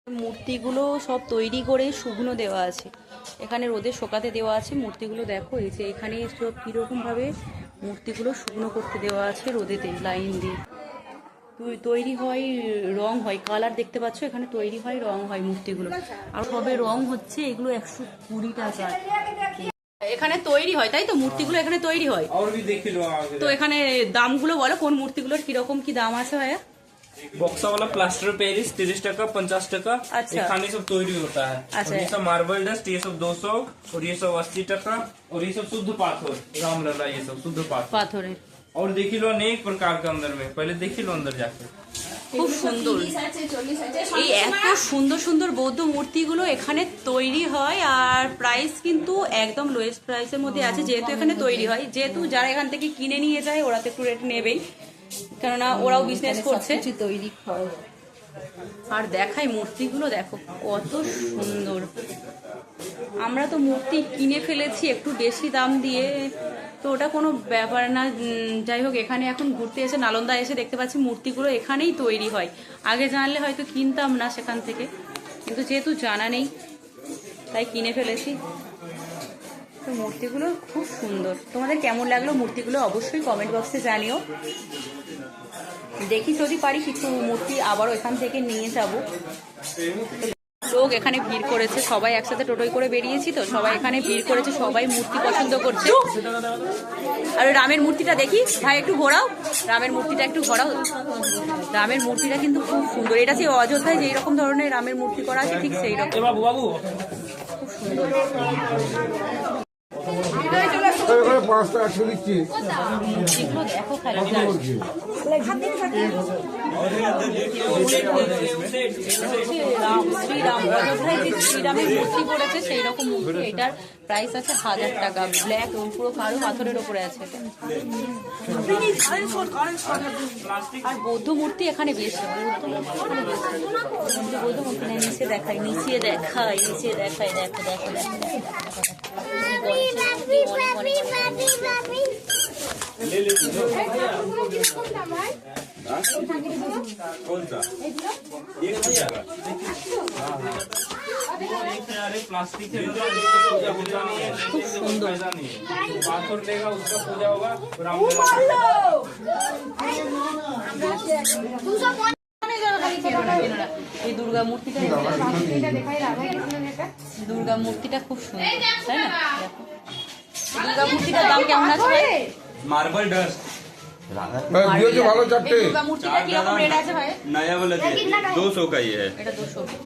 মূর্তিগুলো সব তৈরি করে শুকনো দেওয়া আছে, এখানে রোদে শোকাতে দেওয়া আছে। মূর্তিগুলো দেখো, এই যে এখানে সব কীরকম ভাবে মূর্তিগুলো শুকনো করতে দেওয়া আছে রোদেতে লাইন দিয়ে। তৈরি হয়, রং হয়, কালার দেখতে পাচ্ছ, এখানে তৈরি হয়, রং হয় মূর্তিগুলো। আর কবে রং হচ্ছে এগুলো 120 টাকা। এখানে তৈরি হয়, তাই তো? মূর্তিগুলো এখানে তৈরি হয়। তো এখানে দামগুলো বলো, কোন মূর্তিগুলোর কিরকম কি দাম আছে ভাইয়া? बॉक्सा वाला प्लास्टर पेरिस 30 टका 50 टका। अच्छा। ये खाने सब तोड़ी होता है। अच्छा। और ये सब मार्बल डस्ट, ये सब 200 और ये सब 80 टका। और ये सब शुद्ध पाथर रामलला, ये सब शुद्ध पाथर है। और देखी लो अनेक प्रकार के अंदर में, पहले देखी लो अंदर जाकर। খুব সুন্দর, এই এত সুন্দর সুন্দর বৌদ্ধ মূর্তিগুলো এখানে তৈরি হয়। আর প্রাইস কিন্তু একদম লোয়েস্ট প্রাইসের মধ্যে আছে, যেহেতু এখানে তৈরি হয়। যেহেতু যারা এখান থেকে কিনে নিয়ে যায় ওরা তো একটু রেট নেবেই, কেননা ওরাও বিজনেস করছে। তৈরি হয়। আর দেখাই মূর্তিগুলো দেখো কত সুন্দর। আমরা তো মূর্তি কিনে ফেলেছি একটু বেশি দাম দিয়ে, তো ওটা কোনো ব্যাপার না। যাই হোক, এখানে এখন ঘুরতে এসে, নালন্দা এসে দেখতে পাচ্ছি মূর্তিগুলো এখানেই তৈরি হয়। আগে জানলে হয়তো কিনতাম না সেখান থেকে, কিন্তু যেহেতু জানা নেই তাই কিনে ফেলেছি। তো মূর্তিগুলো খুব সুন্দর। তোমাদের কেমন লাগলো মূর্তিগুলো অবশ্যই কমেন্ট বক্সে জানিও। দেখি যদি পারি কিছু মূর্তি আবারও এখান থেকে নিয়ে যাব। লোক এখানে ভিড় করেছে, সবাই একসাথে টোটোয় করে বেরিয়েছি তো, সবাই এখানে ভিড় করেছে, সবাই মূর্তি পছন্দ করছে। আর রামের মূর্তিটা দেখি ভাই, একটু ঘোরাও, রামের মূর্তিটা একটু ঘোরাও। রামের মূর্তিটা কিন্তু খুব সুন্দর। এটা সেই অযোধ্যায় যেই রকম ধরনের রামের মূর্তি করা আছে ঠিক সেই রকম, খুব সুন্দর। দেখো খালি শ্রীরাম, অযোধ্যায় যে শ্রীরামের মূর্তি করেছে সেই রকম মূর্তি। এটার প্রাইস আছে 1000 টাকা। ব্ল্যাক পুরো কালো পাথরের উপরে আছে। আর বৌদ্ধ মূর্তি এখানে বেশি, বৌদ্ধ মূর্তি নিচে দেখায়, নিচে দেখায়, নিচে দেখায়। দেখো দেখো দেখো দেখো प्लास्टिक है, पूजा होता नहीं है, खूब सुंदर। पाथर लेगा उसका पूजा होगा। এই দুর্গা মূর্তিটা, দুর্গা মূর্তিটা খুব সুন্দর, তাই না? দেখো দুর্গা মূর্তিটার দাম কেমন আছে ভাই? मार्बल डस्ट দুর্গা মূর্তিটা কিরকম রেট আছে ভাই? नया वाला 200 का ही है। এটা 200।